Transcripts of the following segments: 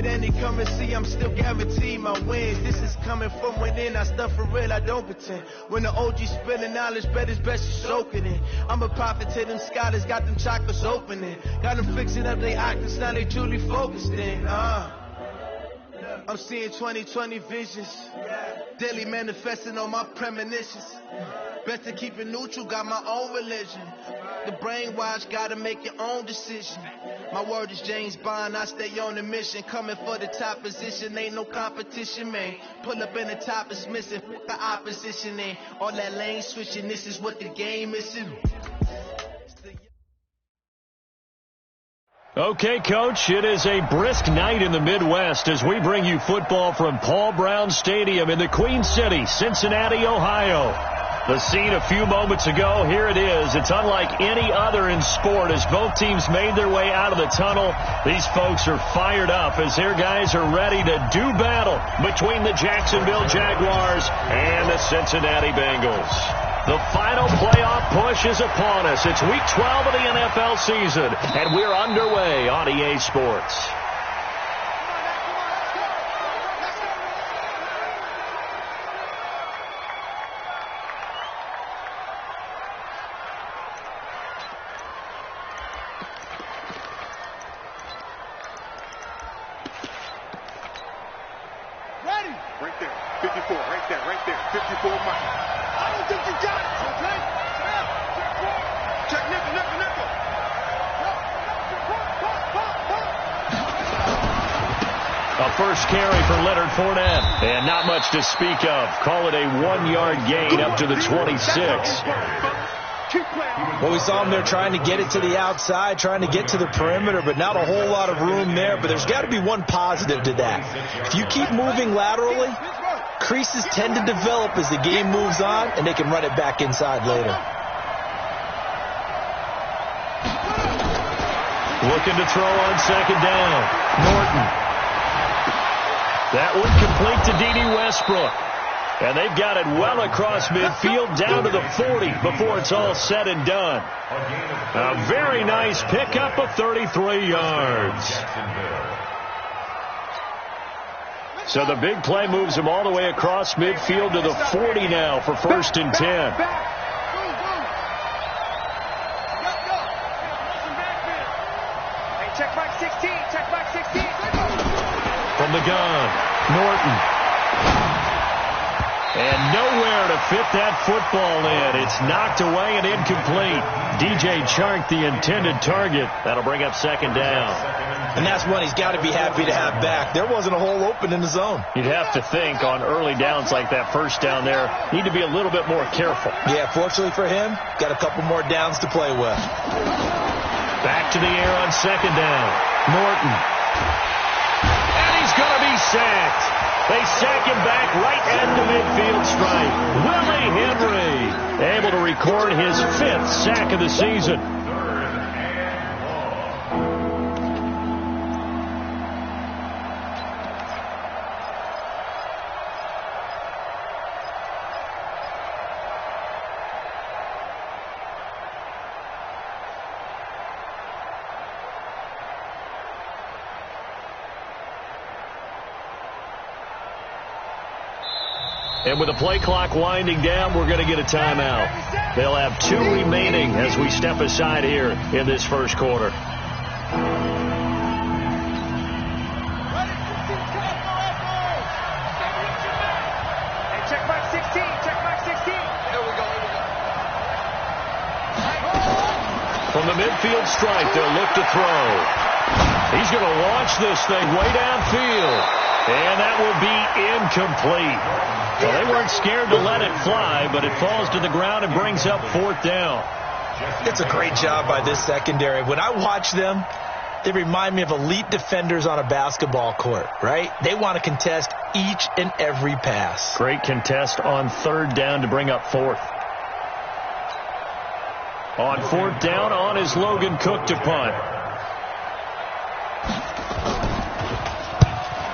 any currency, I'm still guaranteed my wins. This is coming from within, I stuff for real, I don't pretend. When the OG spilling knowledge, bet it's best you soaking it. I'm a prophet to them scholars, got them chakras opening. Got them fixing up they octaves, now they truly focused in. I'm seeing 2020 visions, daily manifesting on my premonitions. Best to keep it neutral, got my own religion. The brainwash, gotta make your own decision. My word is James Bond, I stay on the mission. Coming for the top position, ain't no competition, man. Pull up in the top is missing, the opposition ain't. All that lane switching, this is what the game is. Okay, Coach, it is a brisk night in the Midwest as we bring you football from Paul Brown Stadium in the Queen City, Cincinnati, Ohio. The scene a few moments ago, here it is. It's unlike any other in sport as both teams made their way out of the tunnel. These folks are fired up as their guys are ready to do battle between the Jacksonville Jaguars and the Cincinnati Bengals. The final playoff push is upon us. It's Week 12 of the NFL season, and we're underway on EA Sports. Right there, 54, right there, 54 Mike. I don't think you got it, okay? Check nickel. A first carry for Leonard Fournette, and not much to speak of. Call it a 1-yard gain up to the 26. Well, we saw him there trying to get it to the outside, trying to get to the perimeter, but not a whole lot of room there. But there's got to be one positive to that. If you keep moving laterally, creases tend to develop as the game moves on, and they can run it back inside later. Looking to throw on second down. Norton. That one complete to D.D. Westbrook. And they've got it well across midfield down to the 40 before it's all said and done. A very nice pickup of 33 yards. So the big play moves him all the way across midfield to the 40 now for 1st and 10. Check back 16, check back 16. From the gun, Norton. And nowhere to fit that football in. It's knocked away and incomplete. DJ Chark, the intended target. That'll bring up second down. And that's one he's got to be happy to have back. There wasn't a hole open in the zone. You'd have to think on early downs like that first down there, need to be a little bit more careful. Yeah, fortunately for him, got a couple more downs to play with. Back to the air on second down. Norton. And he's going to be sacked. They sack him back right at the midfield stripe. Willie Henry able to record his 5th sack of the season. And with the play clock winding down, we're going to get a timeout. They'll have 2 remaining as we step aside here in this first quarter. Check back 16, check back 16. Here we go. From the midfield stripe, they'll look to throw. He's going to launch this thing way downfield. And that will be incomplete. Well, they weren't scared to let it fly, but it falls to the ground and brings up 4th down. It's a great job by this secondary. When I watch them, they remind me of elite defenders on a basketball court, right? They want to contest each and every pass. Great contest on 3rd down to bring up 4th. On 4th down, on is Logan Cook to punt.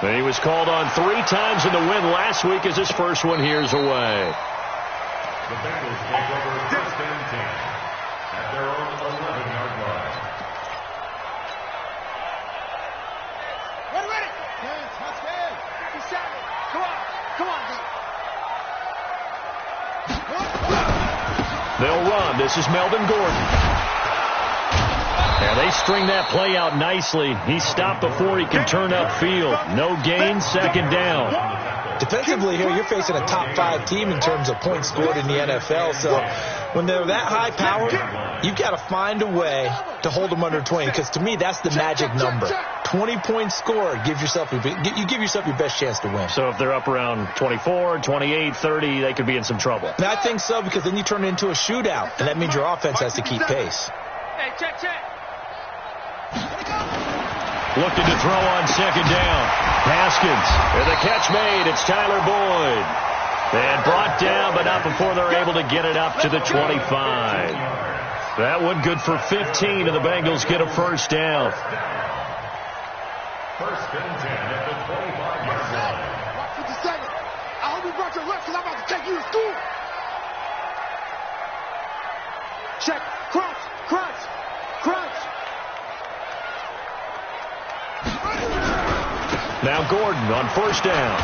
He was called on 3 times in the win last week as his first one here's away. The Bengals take over 1st and 10 at their own 11-yard line. They'll run. This is Melvin Gordon. And they string that play out nicely. He stopped before he can turn upfield. No gain, second down. Defensively here, you're facing a top 5 team in terms of points scored in the NFL. So when they're that high powered, you've got to find a way to hold them under 20. Because to me, that's the magic number. 20 points scored, you give yourself your best chance to win. So if they're up around 24, 28, 30, they could be in some trouble. And I think so, because then you turn it into a shootout, and that means your offense has to keep pace. Hey, check. Looking to throw on second down. Haskins. And the catch made. It's Tyler Boyd. And brought down, but not before they're able to get it up to the 25. That one good for 15, and the Bengals get a first down. First and 10 at the 25-yard line. 52nd. I hope you brought your left because I'm about to take you to school. Check. Crunch. Now Gordon on first down.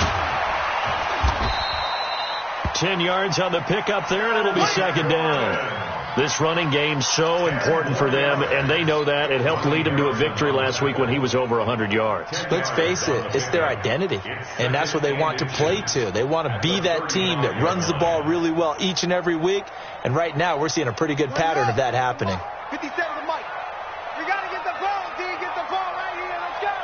10 yards on the pickup there, and it'll be second down. This running game's so important for them, and they know that. It helped lead them to a victory last week when he was over 100 yards. Let's face it, it's their identity, and that's what they want to play to. They want to be that team that runs the ball really well each and every week, and right now we're seeing a pretty good pattern of that happening. 57 to Mike. We got to get the ball, D. Get the ball right here. Let's go.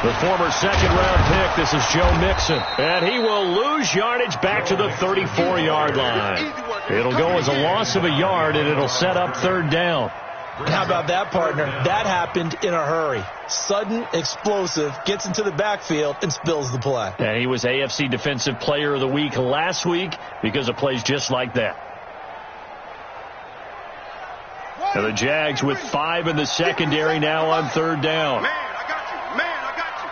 The former second-round pick, this is Joe Mixon. And he will lose yardage back to the 34-yard line. It'll go as a loss of a yard, and it'll set up third down. How about that, partner? That happened in a hurry. Sudden, explosive, gets into the backfield, and spills the play. And he was AFC Defensive Player of the Week last week because of plays just like that. And the Jags with 5 in the secondary now on third down. Man, I got you.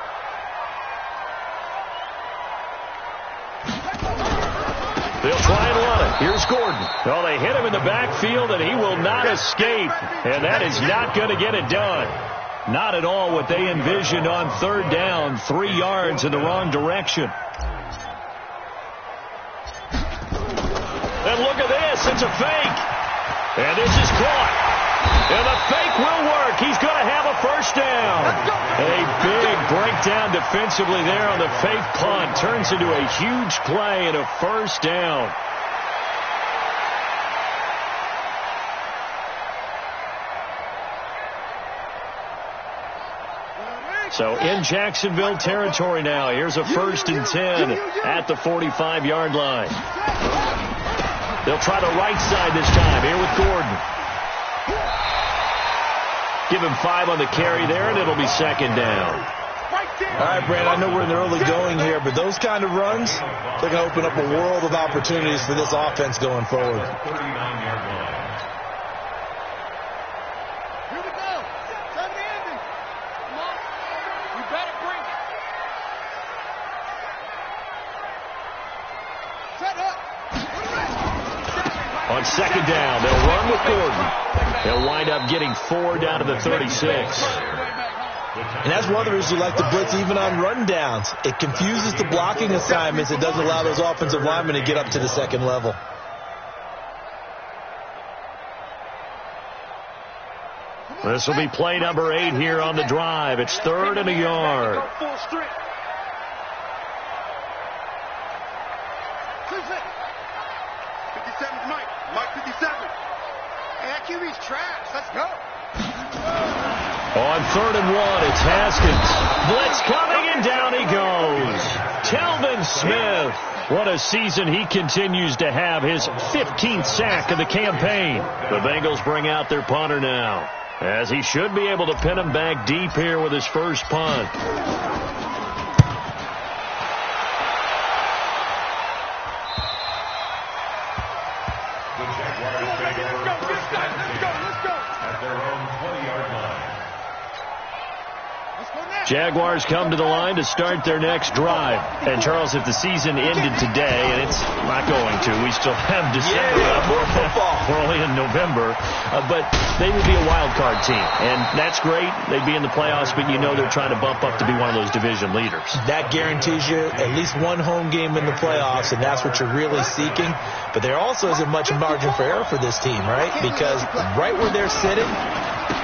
They'll try and run it. Here's Gordon. Well, they hit him in the backfield, and he will not escape. And that is not going to get it done. Not at all what they envisioned on third down. 3 yards in the wrong direction. And look at this. It's a fake. And this is caught. And the fake will work. He's going to have a first down. A big breakdown defensively there on the fake punt. Turns into a huge play and a first down. So in Jacksonville territory now. Here's a first and 10 at the 45-yard line. They'll try the right side this time. Here with Gordon. Give him 5 on the carry there, and it'll be second down. All right, Brandon, I know we're in the early going here, but those kind of runs, they're going to open up a world of opportunities for this offense going forward. 39-yard line. Here we go. Turn the ending. Come on. You better bring it. Set up. On second down, they'll run with Gordon. They'll wind up getting 4 down to the 36. And that's one of the reasons you like to blitz even on run downs. It confuses the blocking assignments. It doesn't allow those offensive linemen to get up to the second level. This will be play number 8 here on the drive. It's 3rd and a yard. 57's Mike. Mike 57. Hey, that QB's trash. Let's go. On 3rd and 1, it's Haskins. Blitz coming, and down he goes. Telvin Smith. What a season he continues to have. His 15th sack of the campaign. The Bengals bring out their punter now, as he should be able to pin him back deep here with his first punt. The Jaguars take over first and 10 at their own 20-yard line. Jaguars come to the line to start their next drive. And, Charles, if the season ended today, and it's not going to, we still have December. More football. We're only in November. But they would be a wild card team. And that's great. They'd be in the playoffs, but you know they're trying to bump up to be one of those division leaders. That guarantees you at least one home game in the playoffs, and that's what you're really seeking. But there also isn't much margin for error for this team, right? Because right where they're sitting,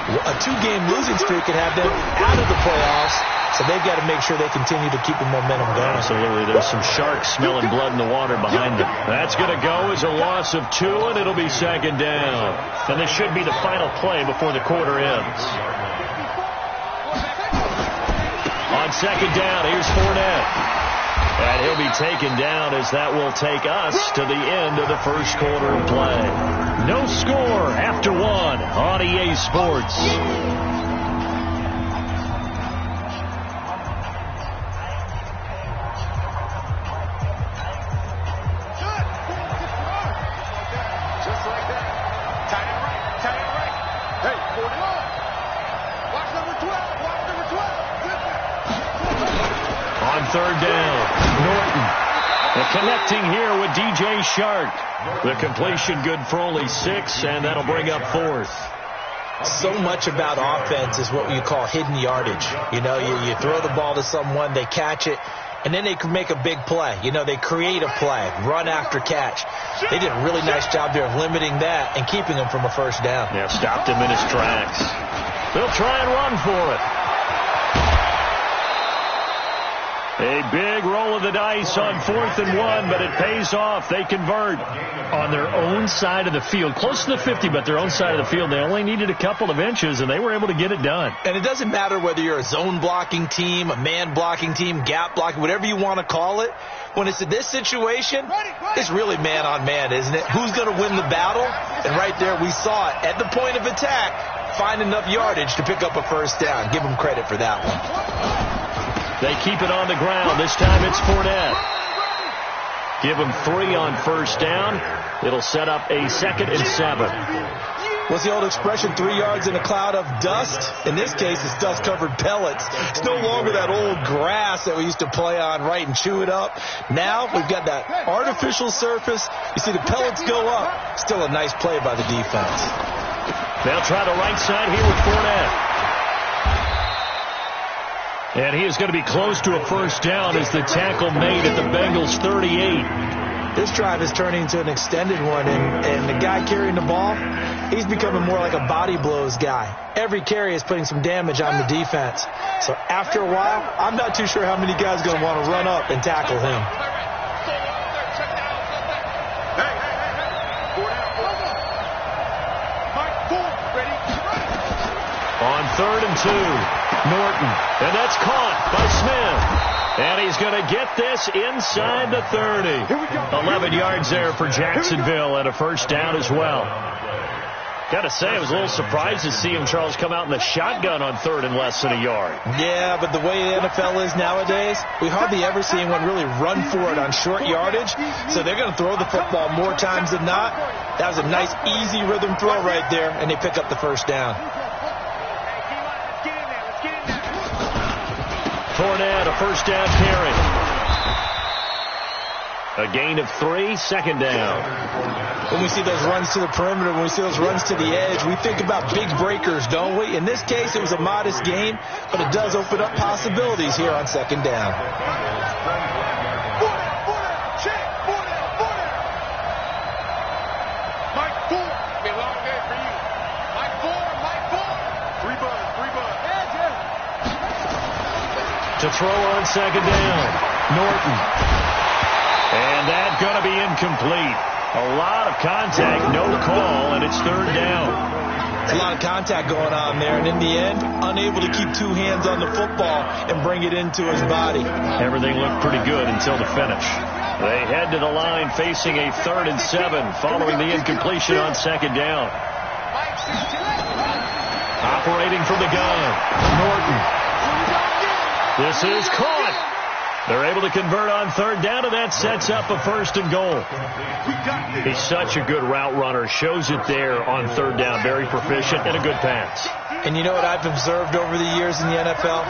a 2-game losing streak could have them out of the playoffs, so they've got to make sure they continue to keep the momentum going. Absolutely. There's some sharks smelling blood in the water behind them. That's going to go as a loss of 2, and it'll be second down. And this should be the final play before the quarter ends. On second down, here's Fournette. And he'll be taken down as that will take us to the end of the first quarter of play. No score after 1 on EA Sports. Just like that. Tight end right. Tight end right. Hey, 41. Watch number 12. Watch number 12. On third down, Norton. The connecting here with DJ Shark. The completion good for only 6, and that'll bring up 4th. So much about offense is what you call hidden yardage. You know, you throw the ball to someone, they catch it, and then they can make a big play. You know, they create a play, run after catch. They did a really nice job there of limiting that and keeping him from a first down. Yeah, stopped him in his tracks. They'll try and run for it. A big roll of the dice on 4th and 1, but it pays off. They convert on their own side of the field. Close to the 50, but their own side of the field. They only needed a couple of inches, and they were able to get it done. And it doesn't matter whether you're a zone blocking team, a man blocking team, gap blocking, whatever you want to call it. When it's in this situation, it's really man on man, isn't it? Who's going to win the battle? And right there we saw it. At the point of attack, find enough yardage to pick up a first down. Give them credit for that one. They keep it on the ground. This time it's Fournette. Give them 3 on first down. It'll set up a 2nd and 7. What's the old expression, 3 yards in a cloud of dust? In this case, it's dust-covered pellets. It's no longer that old grass that we used to play on, right, and chew it up. Now we've got that artificial surface. You see the pellets go up. Still a nice play by the defense. They'll try the right side here with Fournette. And he is going to be close to a first down as the tackle made at the Bengals' 38. This drive is turning into an extended one, and the guy carrying the ball, he's becoming more like a body blows guy. Every carry is putting some damage on the defense. So after a while, I'm not too sure how many guys are going to want to run up and tackle him. On 3rd and 2, Norton, and that's caught by Smith. And he's going to get this inside the 30. 11 yards there for Jacksonville and a first down as well. Got to say, I was a little surprised to see him, Charles, come out in the shotgun on 3rd and less than a yard. Yeah, but the way the NFL is nowadays, we hardly ever see anyone really run for it on short yardage. So they're going to throw the football more times than not. That was a nice, easy rhythm throw right there, and they pick up the first down. Fournette, a first down carry. A gain of 3, second down. When we see those runs to the perimeter, when we see those runs to the edge, we think about big breakers, don't we? In this case, it was a modest gain, but it does open up possibilities here on second down. To throw on second down, Norton. And that's going to be incomplete. A lot of contact, no call, and it's 3rd down. There's a lot of contact going on there, and in the end, unable to keep 2 hands on the football and bring it into his body. Everything looked pretty good until the finish. They head to the line facing a 3rd and 7 following the incompletion on second down. Operating from the gun, Norton. This is caught. They're able to convert on 3rd down, and that sets up a 1st and goal. He's such a good route runner. Shows it there on 3rd down. Very proficient and a good pass. And you know what I've observed over the years in the NFL?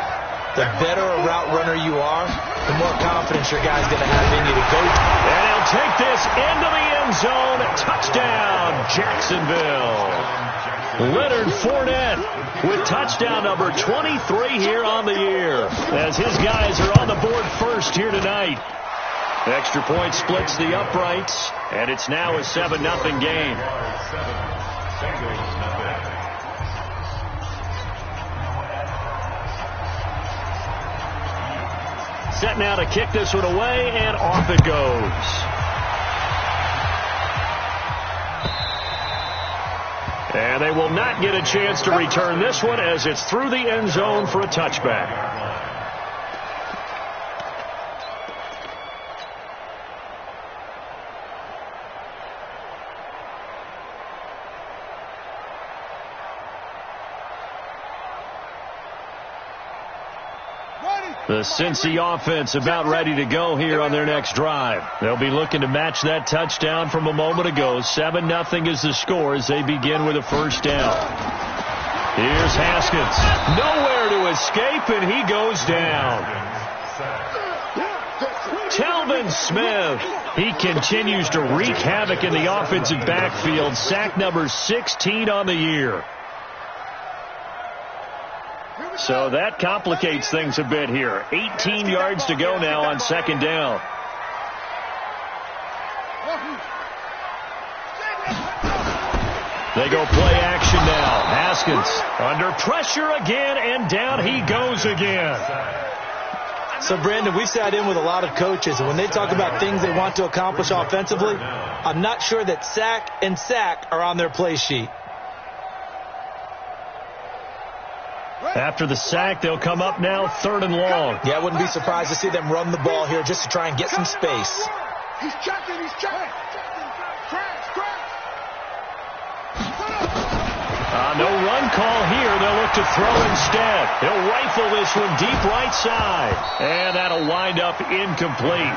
the better a route runner you are, the more confidence your guy's going to have in you to go. And he'll take this into the end zone. Touchdown, Jacksonville. Leonard Fournette with touchdown number 23 here on the year, as his guys are on the board first here tonight. Extra point splits the uprights, and it's now a 7-0 game. Set now to kick this one away, and off it goes. And they will not get a chance to return this one, as it's through the end zone for a touchback. The Cincy offense about ready to go here on their next drive. They'll be looking to match that touchdown from a moment ago. 7-0 is the score as they begin with a first down. Here's Haskins. Nowhere to escape, and he goes down. Telvin Smith. He continues to wreak havoc in the offensive backfield. Sack number 16 on the year. So that complicates things a bit here. 18 yards to go now on second down. They go play action now. Haskins under pressure again, and down he goes again. So, Brandon, we've sat in with a lot of coaches, and when they talk about things they want to accomplish offensively, I'm not sure that sack and sack are on their play sheet. After the sack, they'll come up now 3rd and long. Yeah, I wouldn't be surprised to see them run the ball here just to try and get some space. He's checking. No run call here. They'll look to throw instead. He'll rifle this one deep right side. And that'll wind up incomplete.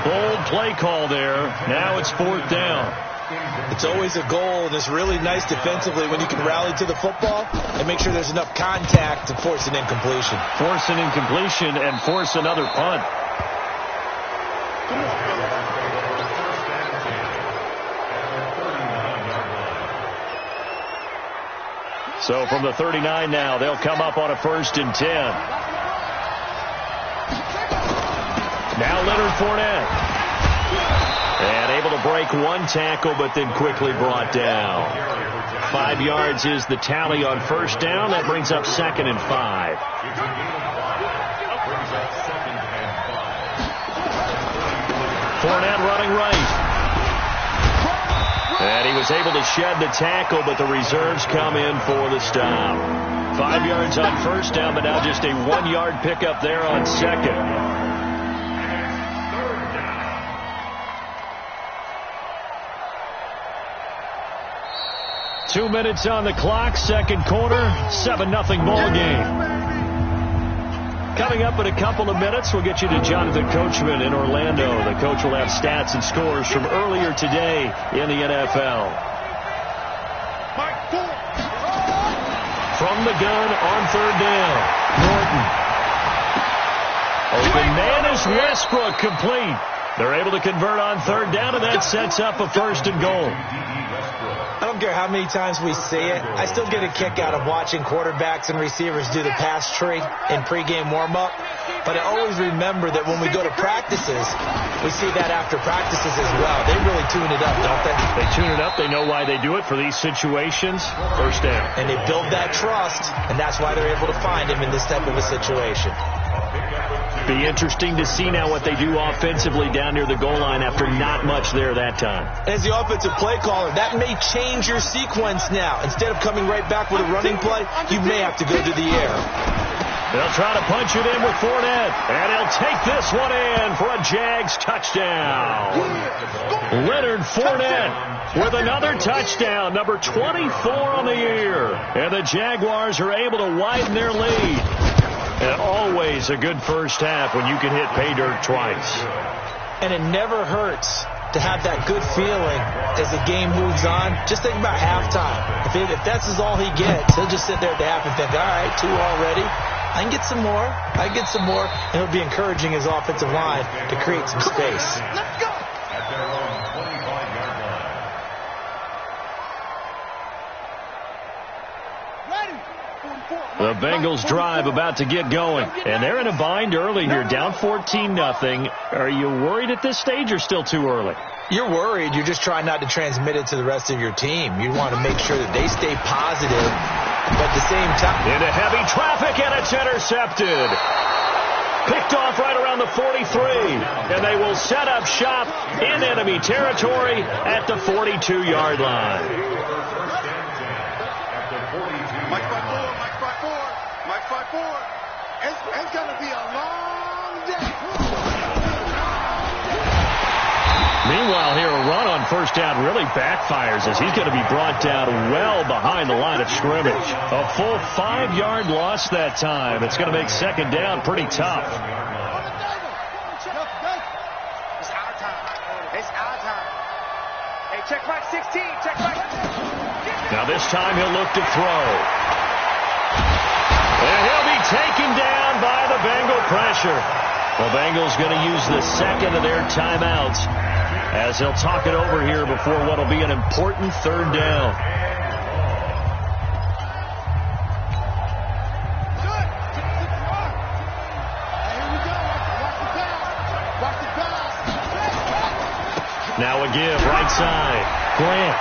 Bold play call there. Now it's 4th down. It's always a goal, and it's really nice defensively when you can rally to the football and make sure there's enough contact to force an incompletion. Force an incompletion and force another punt. So from the 39 now, they'll come up on a 1st and 10. Now Leonard Fournette. And able to break one tackle, but then quickly brought down. 5 yards is the tally on first down. That brings up 2nd and 5. Fournette running right. And he was able to shed the tackle, but the reserves come in for the stop. 5 yards on first down, but now just a 1-yard pickup there on second. 2 minutes on the clock, second quarter, 7-0 ball game. Coming up in a couple of minutes, we'll get you to Jonathan Coachman in Orlando. The coach will have stats and scores from earlier today in the NFL. From the gun on 3rd down, Norton. Open man is Westbrook, complete. They're able to convert on 3rd down, and that sets up a 1st and goal. I don't care how many times we see it. I still get a kick out of watching quarterbacks and receivers do the pass tree in pregame warm-up. But I always remember that when we go to practices, we see that after practices as well. They really tune it up, don't they? They tune it up. They know why they do it for these situations. First down. And they build that trust, and that's why they're able to find him in this type of a situation. Be interesting to see now what they do offensively down near the goal line after not much there that time. As the offensive play caller, that may change your sequence now. Instead of coming right back with a running play, you may have to go to the air. They'll try to punch it in with Fournette, and he'll take this one in for a Jags touchdown. Leonard Fournette with another touchdown, number 24 on the year. And the Jaguars are able to widen their lead. And always a good first half when you can hit pay dirt twice. And it never hurts to have that good feeling as the game moves on. Just think about halftime. If that's all he gets, he'll just sit there at the half and think, all right, 2 already. I can get some more. And it'll be encouraging his offensive line to create some space. Let's go. At their own 25-yard line. Ready. 44. The Bengals drive about to get going, and they're in a bind early here, down 14-0. Are you worried at this stage or still too early? You're worried. You're just trying not to transmit it to the rest of your team. You want to make sure that they stay positive, but at the same time... Into heavy traffic, and it's intercepted. Picked off right around the 43, and they will set up shop in enemy territory at the 42-yard line. Mike 5-4. It's going to be a long day. Meanwhile, here a run on first down really backfires as he's going to be brought down well behind the line of scrimmage. A full 5-yard loss that time. It's going to make second down pretty tough. It's our time. Hey, check back 16. Check back. Now this time he'll look to throw. And he'll be taken down by the Bengal pressure. The Bengals going to use the second of their timeouts as they'll talk it over here before what will be an important third down. Now a give, right side. Grant.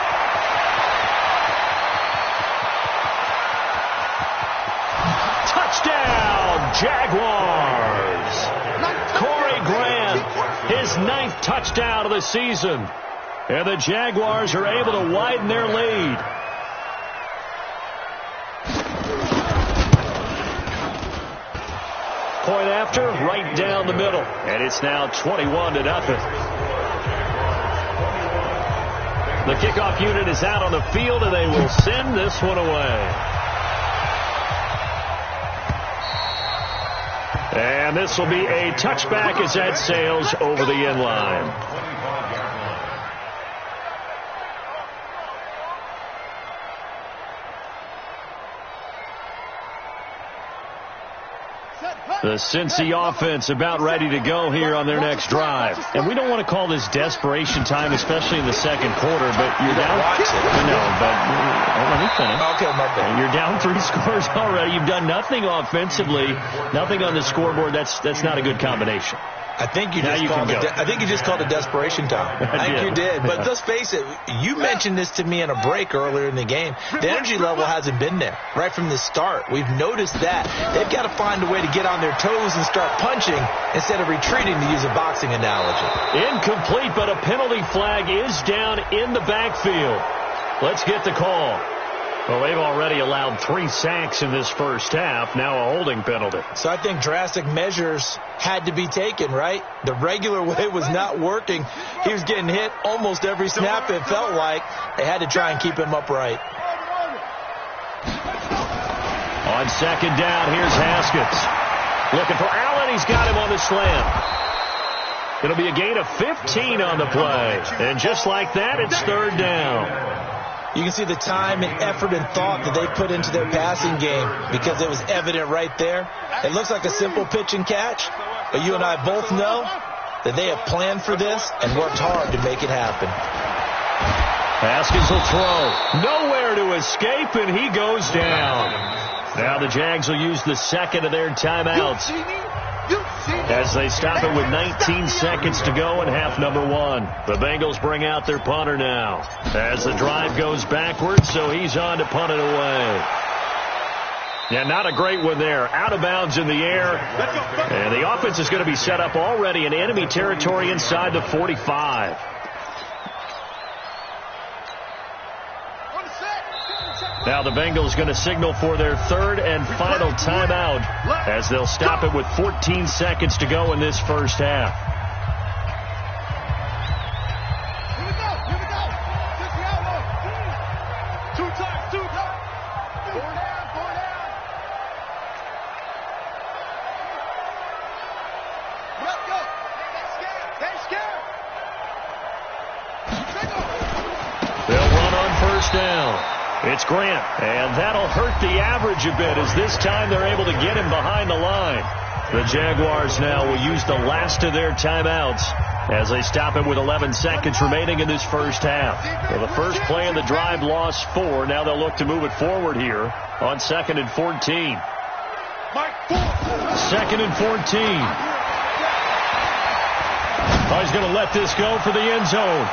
Touchdown, Jaguars. Corey Grant, his 9th touchdown of the season. And the Jaguars are able to widen their lead. Point after, right down the middle. And it's now 21-0. The kickoff unit is out on the field, and they will send this one away. And this will be a touchback as that sails over the end line. The Cincy offense about ready to go here on their next drive. And we don't want to call this desperation time, especially in the second quarter, but you're down. No, but let me finish. Okay, my bad. You're down 3 scores already. You've done nothing offensively, nothing on the scoreboard. That's not a good combination. I think you just called it desperation time. I think you did. But let's face it, you mentioned this to me in a break earlier in the game. The energy level hasn't been there right from the start. We've noticed that. They've got to find a way to get on their toes and start punching instead of retreating, to use a boxing analogy. Incomplete, but a penalty flag is down in the backfield. Let's get the call. Well, they've already allowed 3 sacks in this first half, now a holding penalty. So I think drastic measures had to be taken, right? The regular way was not working. He was getting hit almost every snap, it felt like. They had to try and keep him upright. On second down, here's Haskins. Looking for Allen, he's got him on the slam. It'll be a gain of 15 on the play. And just like that, it's third down. You can see the time and effort and thought that they put into their passing game because it was evident right there. It looks like a simple pitch and catch, but you and I both know that they have planned for this and worked hard to make it happen. Haskins will throw. Nowhere to escape, and he goes down. Now the Jags will use the second of their timeouts as they stop it with 19 seconds to go in half number 1. The Bengals bring out their punter now as the drive goes backwards, so he's on to punt it away. Yeah, not a great one there. Out of bounds in the air. And the offense is going to be set up already in enemy territory inside the 45. Now the Bengals going to signal for their third and final timeout as they'll stop it with 14 seconds to go in this first half. Here we go. Just the outlook. 2 times. 4 down. Let's go. Stay scared. They'll run on first down. It's Grant, and that'll hurt the average a bit as this time they're able to get him behind the line. The Jaguars now will use the last of their timeouts as they stop it with 11 seconds remaining in this first half. Well, the first play of the drive lost 4. Now they'll look to move it forward here on 2nd and 14. 2nd and 14. Oh, he's going to let this go for the end zone.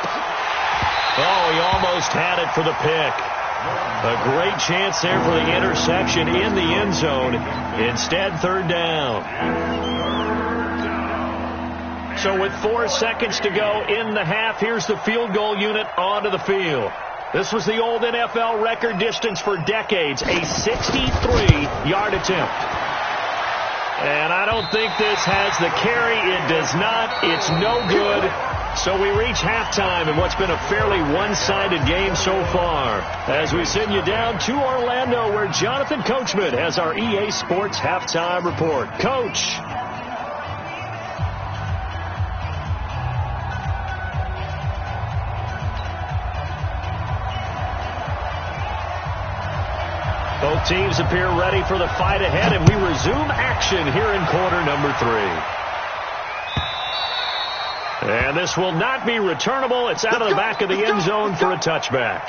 Oh, he almost had it for the pick. A great chance there for the interception in the end zone. Instead, 3rd down. So with 4 seconds to go in the half, here's the field goal unit onto the field. This was the old NFL record distance for decades, a 63-yard attempt. And I don't think this has the carry. It does not. It's no good. So we reach halftime in what's been a fairly one-sided game so far. As we send you down to Orlando, where Jonathan Coachman has our EA Sports Halftime Report. Coach. Both teams appear ready for the fight ahead, and we resume action here in quarter number 3. And this will not be returnable. It's out of the back of the end zone for a touchback.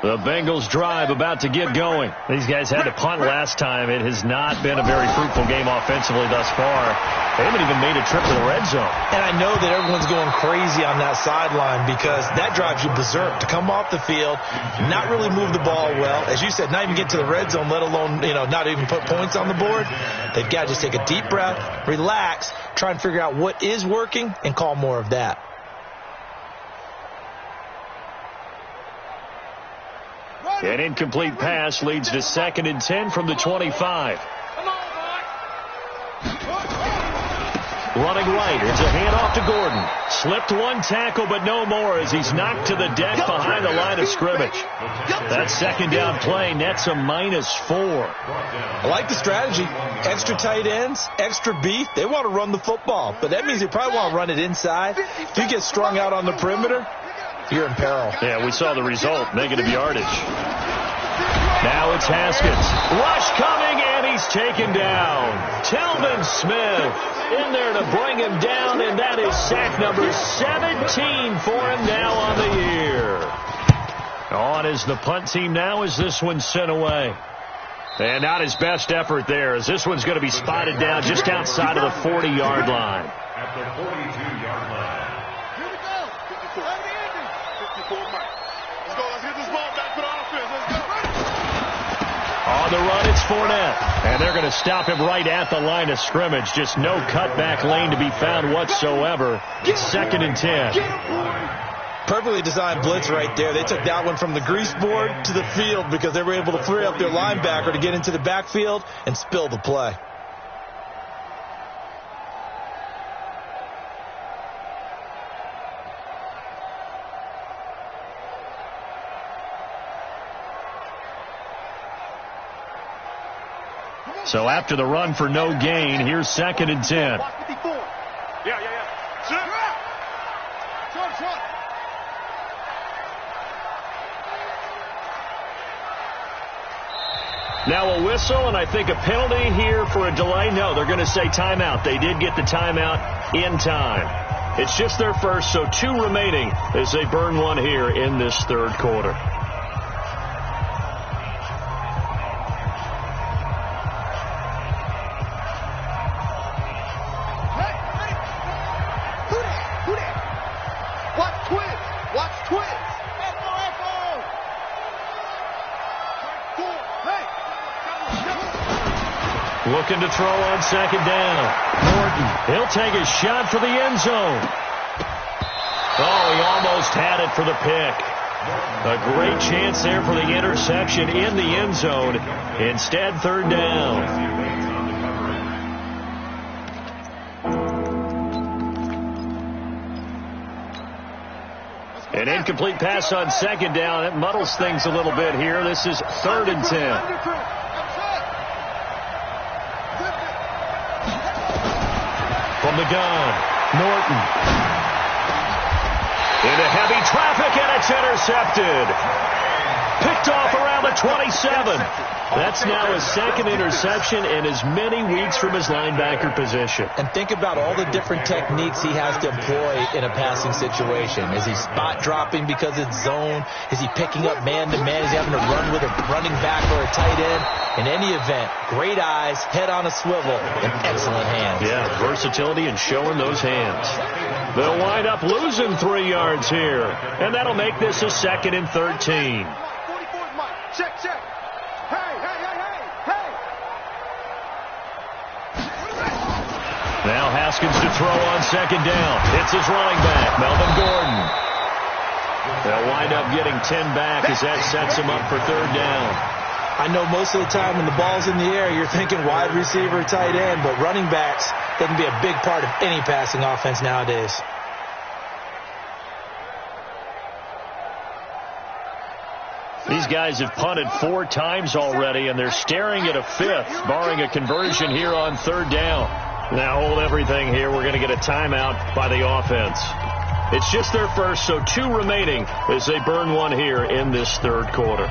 The Bengals drive about to get going. These guys had to punt last time. It has not been a very fruitful game offensively thus far. They haven't even made a trip to the red zone. And I know that everyone's going crazy on that sideline because that drives you berserk to come off the field, not really move the ball well. As you said, not even get to the red zone, let alone, not even put points on the board. They've got to just take a deep breath, relax, try and figure out what is working, and call more of that. An incomplete pass leads to 2nd and 10 from the 25. Running right, it's a handoff to Gordon. Slipped one tackle, but no more as he's knocked to the deck behind the line of scrimmage. That 2nd down play nets a -4. I like the strategy. Extra tight ends, extra beef. They want to run the football, but that means they probably want to run it inside. If you get strung out on the perimeter, you're in peril. Yeah, we saw the result, negative yardage. Now it's Haskins. Rush coming, and he's taken down. Telvin Smith in there to bring him down, and that is sack number 17 for him now on the year. On is the punt team now as this one's sent away. And not his best effort there, as this one's going to be spotted down just outside of the 40-yard line. At the 42-yard line. On the run, it's Fournette. And they're going to stop him right at the line of scrimmage. Just no cutback lane to be found whatsoever. 2nd and 10. Perfectly designed blitz right there. They took that one from the grease board to the field because they were able to free up their linebacker to get into the backfield and spill the play. So after the run for no gain, here's 2nd and 10. Now a whistle, and I think a penalty here for a delay. No, they're going to say timeout. They did get the timeout in time. It's just their first, so 2 remaining as they burn one here in this 3rd quarter. Looking to throw on 2nd down. Norton, he'll take a shot for the end zone. Oh, he almost had it for the pick. A great chance there for the interception in the end zone. Instead, 3rd down. An incomplete pass on 2nd down. It muddles things a little bit here. This is 3rd and 10. From the gun, Norton. Into heavy traffic, and it's intercepted. Picked off around the 27. That's now his second interception in as many weeks from his linebacker position. And think about all the different techniques he has to employ in a passing situation. Is he spot dropping because it's zone? Is he picking up man-to-man? Is he having to run with a running back or a tight end? In any event, great eyes, head on a swivel, and excellent hands. Yeah, versatility and showing those hands. They'll wind up losing 3 yards here, and that'll make this a 2nd and 13. Check, check. Hey, hey, hey, hey, hey. Now Haskins to throw on 2nd down. It's his running back, Melvin Gordon. They'll wind up getting 10 back as that sets him up for 3rd down. I know most of the time when the ball's in the air, you're thinking wide receiver, tight end, but running backs, they can be a big part of any passing offense nowadays. These guys have punted 4 times already, and they're staring at a 5th, barring a conversion here on 3rd down. Now hold everything here. We're going to get a timeout by the offense. It's just their first, so 2 remaining as they burn 1 here in this 3rd quarter.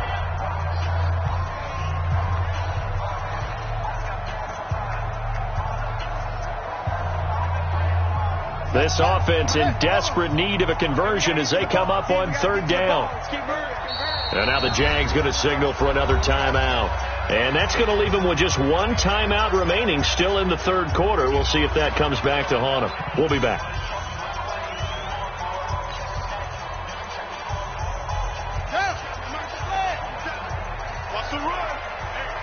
This offense in desperate need of a conversion as they come up on 3rd down. And now the Jags going to signal for another timeout. And that's going to leave them with just 1 timeout remaining still in the 3rd quarter. We'll see if that comes back to haunt them. We'll be back. Watch the run.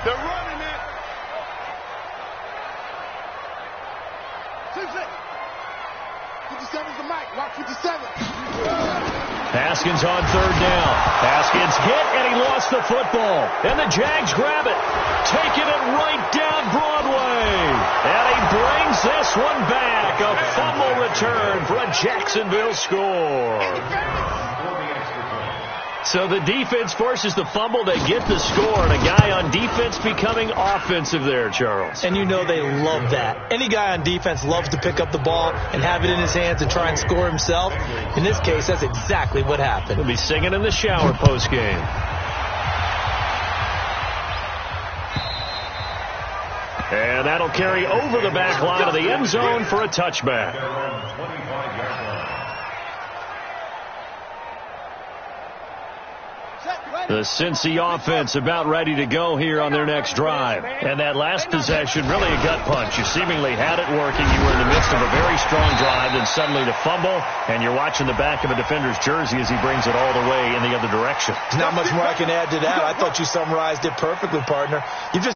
They're running it. 57's the mic. Watch 57. Haskins on 3rd down. Haskins hit, and he lost the football. And the Jags grab it, taking it right down Broadway. And he brings this one back. A fumble return for a Jacksonville score. So the defense forces the fumble. They get the score, and a guy on defense becoming offensive there, Charles. And you know they love that. Any guy on defense loves to pick up the ball and have it in his hands and try and score himself. In this case, that's exactly what happened. He'll be singing in the shower post-game. And that'll carry over the back line of the end zone for a touchback. The Cincy offense about ready to go here on their next drive. And that last possession, really a gut punch. You seemingly had it working. You were in the midst of a very strong drive, then suddenly the fumble, and you're watching the back of a defender's jersey as he brings it all the way in the other direction. Not much more I can add to that. I thought you summarized it perfectly, partner. You just